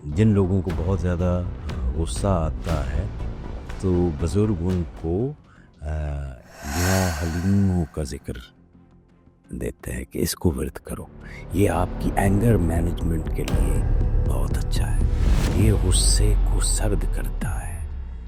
جن لوگوں کو بہت زیادہ غصہ آتا ہے تو بزرگ ان کو یا حلیموں کا ذکر دیتے ہیں کہ اس کو ورد کرو، یہ آپ کی اینگر مینجمنٹ کے لیے بہت اچھا ہے، یہ غصے کو سرد کرتا ہے،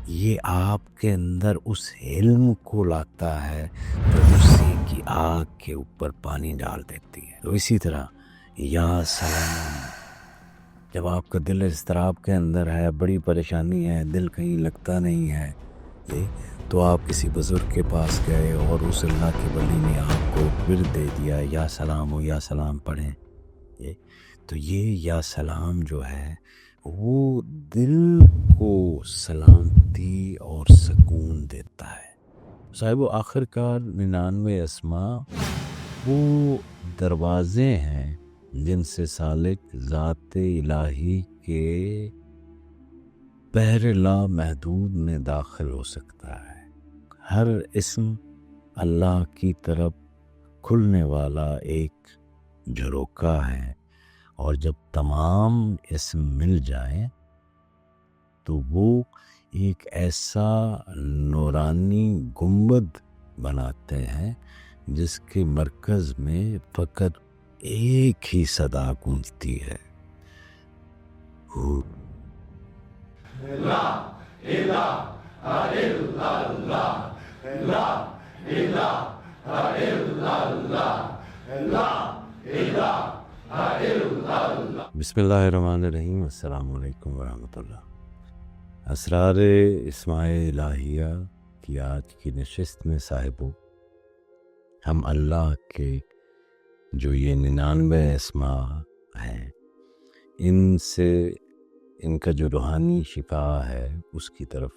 یہ آپ کے اندر اس علم کو لاتا ہے جو غصے کی آگ کے اوپر پانی ڈال دیتی ہے۔ تو اسی طرح یا سلام، جب آپ کا دل اضطراب کے اندر ہے، بڑی پریشانی ہے، دل کہیں لگتا نہیں ہے، تو آپ کسی بزرگ کے پاس گئے اور اس اللہ کے ولی نے آپ کو ورد دے دیا یا سلام ہو یا سلام پڑھیں، تو یہ یا سلام جو ہے وہ دل کو سلامتی اور سکون دیتا ہے۔ صاحب آخر کار 99 اسماء وہ دروازے ہیں جن سے سالک ذات الہی کے بحر لا محدود میں داخل ہو سکتا ہے۔ ہر اسم اللہ کی طرف کھلنے والا ایک جھروکا ہے، اور جب تمام اسم مل جائیں تو وہ ایک ایسا نورانی گنبد بناتے ہیں جس کے مرکز میں فقط ایک ہی صدا گونجتی ہے، لا الہ الا اللہ، لا الہ الا اللہ، لا الہ الا اللہ۔ بسم اللہ الرحمن الرحیم۔ السلام علیکم ورحمۃ اللہ۔ اسرار اسماء الہیہ کی آج کی نشست میں صاحبو، ہم اللہ کے جو یہ 99 اسماء ہیں ان سے ان کا جو روحانی شفا ہے اس کی طرف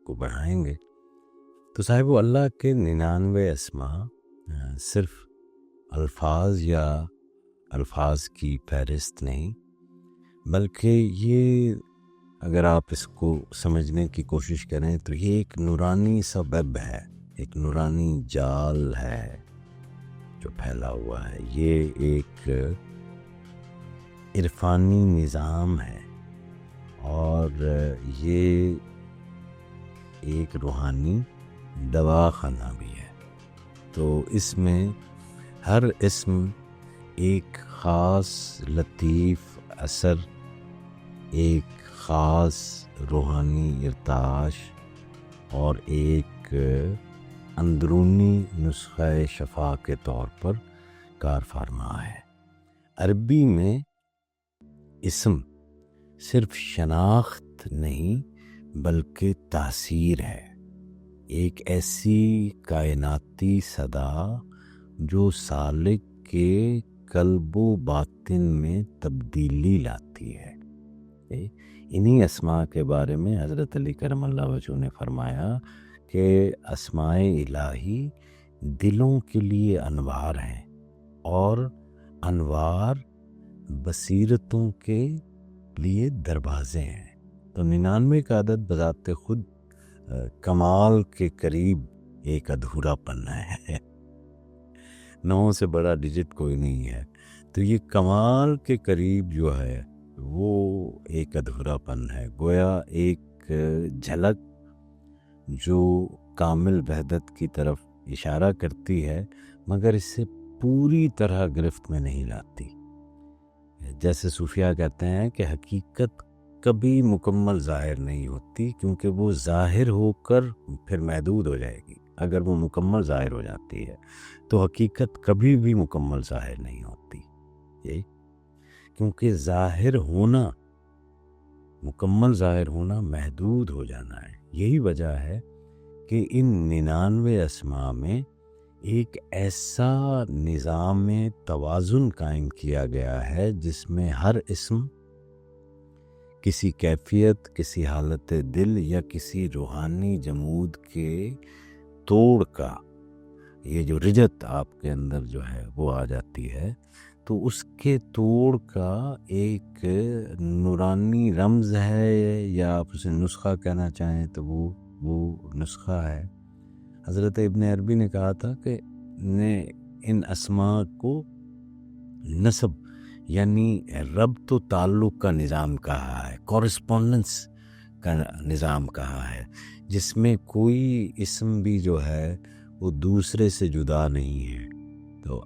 کو بڑھائیں گے۔ تو صاحب اللہ کے 99 اسماء صرف الفاظ یا الفاظ کی فہرست نہیں، بلکہ یہ اگر آپ اس کو سمجھنے کی کوشش کریں تو یہ ایک نورانی سا ویب ہے، ایک نورانی جال ہے جو پھیلا ہوا ہے، یہ ایک عرفانی نظام ہے، اور یہ ایک روحانی دواخانہ بھی ہے۔ تو اس میں ہر اسم ایک خاص لطیف اثر، ایک خاص روحانی ارتعاش اور ایک اندرونی نسخہ شفا کے طور پر کار فرما ہے۔ عربی میں اسم صرف شناخت نہیں بلکہ تاثیر ہے، ایک ایسی کائناتی صدا جو سالک کے قلب و باطن میں تبدیلی لاتی ہے۔ انہی اسماء کے بارے میں حضرت علی کرم اللہ وجہہ نے فرمایا کہ اسماء الہی دلوں کے لیے انوار ہیں، اور انوار بصیرتوں کے لیے دروازے ہیں۔ تو 99 کا عدد بذات خود کمال کے قریب ایک ادھورا پن ہے، 9 سے بڑا ڈیجٹ کوئی نہیں ہے، تو یہ کمال کے قریب جو ہے وہ ایک ادھورا پن ہے، گویا ایک جھلک جو کامل وحدت کی طرف اشارہ کرتی ہے مگر اسے پوری طرح گرفت میں نہیں لاتی۔ جیسے صوفیہ کہتے ہیں کہ حقیقت کبھی مکمل ظاہر نہیں ہوتی، کیونکہ وہ ظاہر ہو کر پھر محدود ہو جائے گی۔ اگر وہ مکمل ظاہر ہو جاتی ہے تو حقیقت کبھی بھی مکمل ظاہر نہیں ہوتی، کیونکہ ظاہر ہونا، مکمل ظاہر ہونا محدود ہو جانا ہے۔ یہی وجہ ہے کہ ان 99 اسماء میں ایک ایسا نظام توازن قائم کیا گیا ہے جس میں ہر اسم کسی کیفیت، کسی حالت دل یا کسی روحانی جمود کے توڑ کا، یہ جو رجت آپ کے اندر جو ہے وہ آ جاتی ہے، تو اس کے توڑ کا ایک نورانی رمز ہے، یا آپ اسے نسخہ کہنا چاہیں تو وہ نسخہ ہے۔ حضرت ابن عربی نے کہا تھا کہ ان اسماء کو نسب یعنی ربط و تعلق کا نظام کہا ہے، کورسپونڈنس کا نظام کہا ہے، جس میں کوئی اسم بھی جو ہے وہ دوسرے سے جدا نہیں ہے۔ تو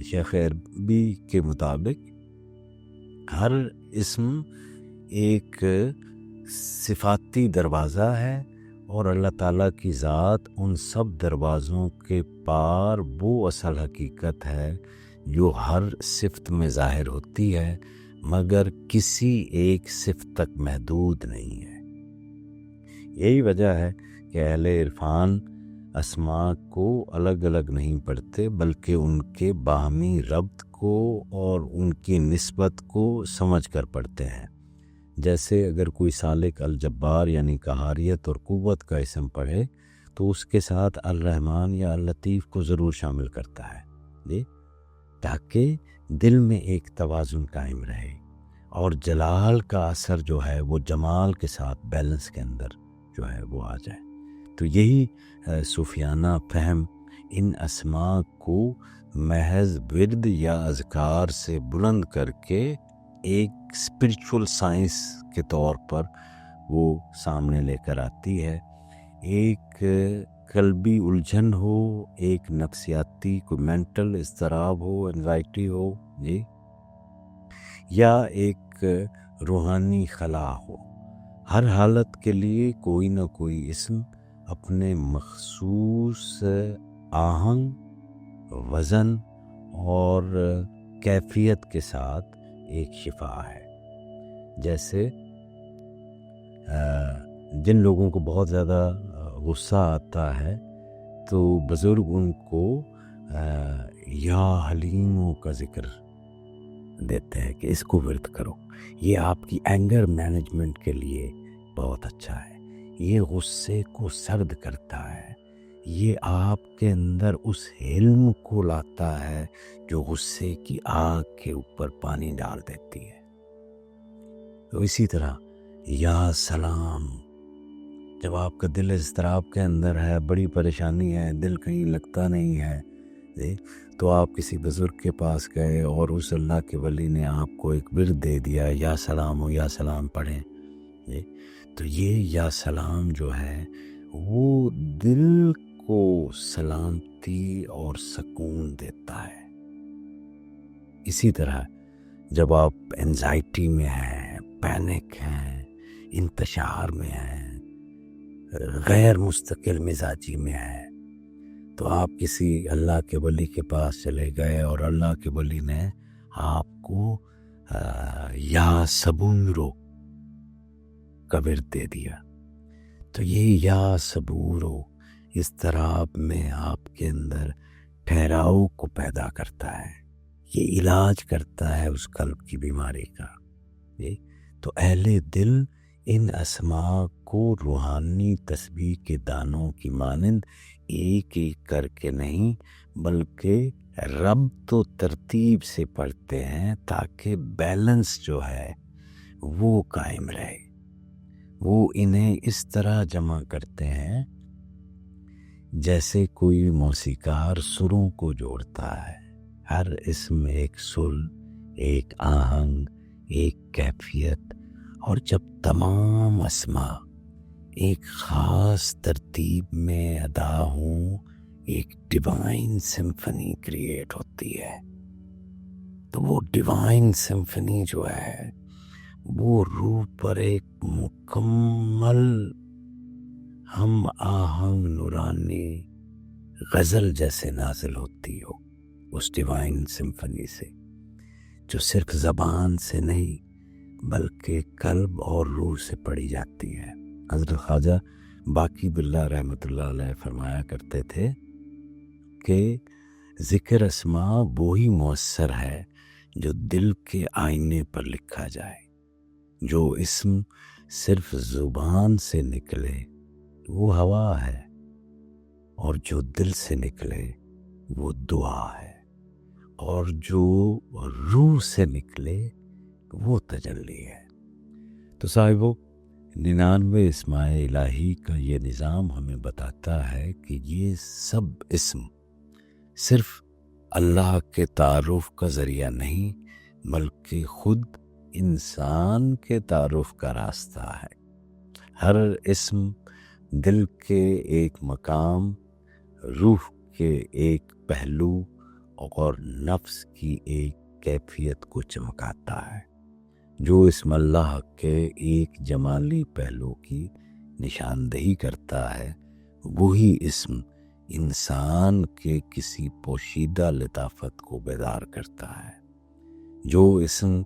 شیخ عربی کے مطابق ہر اسم ایک صفاتی دروازہ ہے، اور اللہ تعالیٰ کی ذات ان سب دروازوں کے پار وہ اصل حقیقت ہے جو ہر صفت میں ظاہر ہوتی ہے، مگر کسی ایک صفت تک محدود نہیں ہے۔ یہی وجہ ہے کہ اہل عرفان اسماء کو الگ الگ نہیں پڑھتے، بلکہ ان کے باہمی ربط کو اور ان کی نسبت کو سمجھ کر پڑھتے ہیں۔ جیسے اگر کوئی سالک الجبار یعنی قہاریت اور قوت کا اسم پڑھے تو اس کے ساتھ الرحمن یا اللطیف کو ضرور شامل کرتا ہے، جی، تاکہ دل میں ایک توازن قائم رہے اور جلال کا اثر جو ہے وہ جمال کے ساتھ بیلنس کے اندر جو ہے وہ آ جائے۔ تو یہی صوفیانہ فہم ان اسماء کو محض ورد یا اذکار سے بلند کر کے ایک اسپرچول سائنس کے طور پر وہ سامنے لے کر آتی ہے۔ ایک قلبی الجھن ہو، ایک نفسیاتی کوئی مینٹل اضطراب ہو، انزائٹی ہو، جی، یا ایک روحانی خلا ہو، ہر حالت کے لیے کوئی نہ کوئی اسم اپنے مخصوص آہنگ، وزن اور کیفیت کے ساتھ ایک شفا ہے۔ جیسے جن لوگوں کو بہت زیادہ غصہ آتا ہے تو بزرگ ان کو یا حلیموں کا ذکر دیتے ہیں کہ اس کو ورد کرو، یہ آپ کی اینگر مینجمنٹ کے لیے بہت اچھا ہے، یہ غصے کو سرد کرتا ہے، یہ آپ کے اندر اس حلم کو لاتا ہے جو غصے کی آگ کے اوپر پانی ڈال دیتی ہے۔ تو اسی طرح یا سلام، جب آپ کا دل اضطراب کے اندر ہے، بڑی پریشانی ہے، دل کہیں لگتا نہیں ہے، تو آپ کسی بزرگ کے پاس گئے اور اس اللہ کے ولی نے آپ کو ایک ورد دے دیا، یا سلام ہو یا سلام پڑھیں، تو یہ یا سلام جو ہے وہ دل کو سلامتی اور سکون دیتا ہے۔ اسی طرح جب آپ انزائٹی میں ہیں، پینک ہیں، انتشار میں ہیں، غیر مستقل مزاجی میں ہیں، تو آپ کسی اللہ کے ولی کے پاس چلے گئے اور اللہ کے ولی نے آپ کو یا صبورو کا ورد دے دیا۔ تو یہ یا صبورو اضطراب میں آپ کے اندر ٹھہراؤ کو پیدا کرتا ہے، یہ علاج کرتا ہے اس قلب کی بیماری کا۔ تو اہل دل ان اسماء کو روحانی تسبیح کے دانوں کی مانند ایک ایک کر کے نہیں بلکہ ربط و ترتیب سے پڑھتے ہیں، تاکہ بیلنس جو ہے وہ قائم رہے۔ وہ انہیں اس طرح جمع کرتے ہیں جیسے کوئی موسیقار سروں کو جوڑتا ہے، ہر اسم ایک سر، ایک آہنگ، ایک کیفیت، اور جب تمام اسماء ایک خاص ترتیب میں ادا ہوں ایک ڈیوائن سمفنی کریٹ ہوتی ہے۔ تو وہ ڈیوائن سمفنی جو ہے وہ روح پر ایک مکمل ہم آہنگ نورانی غزل جیسے نازل ہوتی ہو، اس ڈیوائن سمفنی سے، جو صرف زبان سے نہیں بلکہ قلب اور روح سے پڑھی جاتی ہے۔ حضرت خواجہ باقی باللہ رحمۃ اللہ علیہ فرمایا کرتے تھے کہ ذکر اسماء وہی مؤثر ہے جو دل کے آئینے پر لکھا جائے۔ جو اسم صرف زبان سے نکلے وہ ہوا ہے، اور جو دل سے نکلے وہ دعا ہے، اور جو روح سے نکلے وہ تجلی ہے۔ تو صاحبو، 99 اسماء الہی کا یہ نظام ہمیں بتاتا ہے کہ یہ سب اسم صرف اللہ کے تعارف کا ذریعہ نہیں بلکہ خود انسان کے تعارف کا راستہ ہے۔ ہر اسم دل کے ایک مقام، روح کے ایک پہلو اور نفس کی ایک کیفیت کو چمکاتا ہے۔ جو اسم اللہ کے ایک جمالی پہلو کی نشاندہی کرتا ہے، وہی اسم انسان کے کسی پوشیدہ لطافت کو بیدار کرتا ہے۔ جو اسم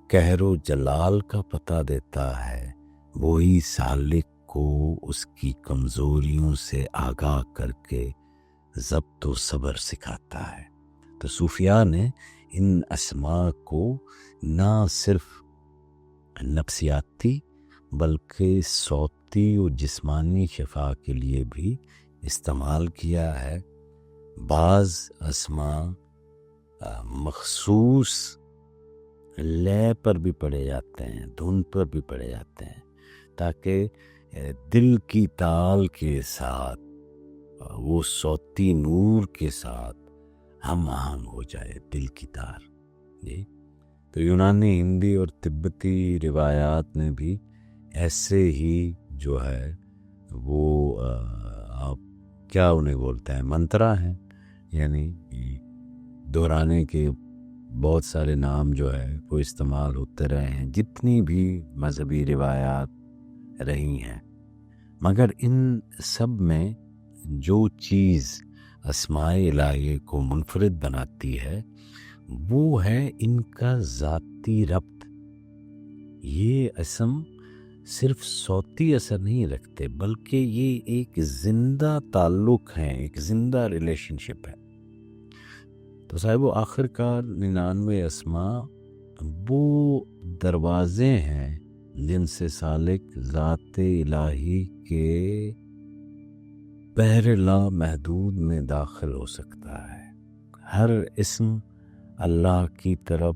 قہر و جلال کا پتہ دیتا ہے، وہی سالک کو اس کی کمزوریوں سے آگاہ کر کے ضبط و صبر سکھاتا ہے۔ تو صوفیاء نے ان اسماء کو نہ صرف نفسیاتی بلکہ صوتی و جسمانی شفا کے لیے بھی استعمال کیا ہے۔ بعض اسماء مخصوص لے پر بھی پڑھے جاتے ہیں، دھن پر بھی پڑھے جاتے ہیں، تاکہ دل کی تال کے ساتھ وہ صوتی نور کے ساتھ ہم آہنگ ہو جائے دل کی تار۔ جی تو یونانی، ہندی اور تبتی روایات نے بھی ایسے ہی جو ہے وہ آپ کیا انہیں بولتے ہیں، منترا ہیں، یعنی دہرانے کے بہت سارے نام جو ہے وہ استعمال ہوتے رہے ہیں جتنی بھی مذہبی روایات رہی ہیں۔ مگر ان سب میں جو چیز اسماء الہیہ کو منفرد بناتی ہے وہ ہے ان کا ذاتی ربط۔ یہ اسم صرف صوتی اثر نہیں رکھتے، بلکہ یہ ایک زندہ تعلق ہے، ایک زندہ ریلیشن شپ ہے۔ تو صاحب آخر کار 99 اسماء وہ دروازے ہیں جن سے سالک ذات الہی کے بحر لامحدود میں داخل ہو سکتا ہے۔ ہر اسم اللہ کی طرف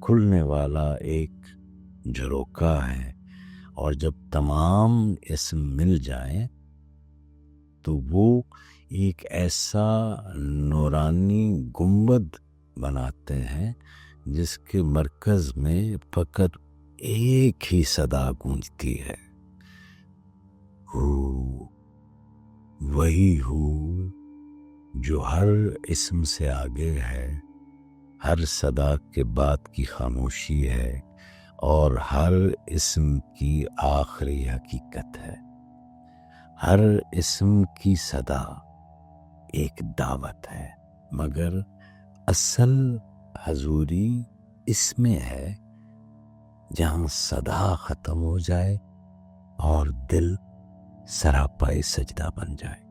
کھلنے والا ایک جھروکا ہے، اور جب تمام اسم مل جائیں تو وہ ایک ایسا نورانی گنبد بناتے ہیں جس کے مرکز میں فقط ایک ہی صدا گونجتی ہے، وہی ہو جو ہر اسم سے آگے ہے، ہر صدا کے بعد کی خاموشی ہے، اور ہر اسم کی آخری حقیقت ہے۔ ہر اسم کی صدا ایک دعوت ہے، مگر اصل حضوری اس میں ہے جہاں صدا ختم ہو جائے اور دل سراپا سجدہ بن جائے۔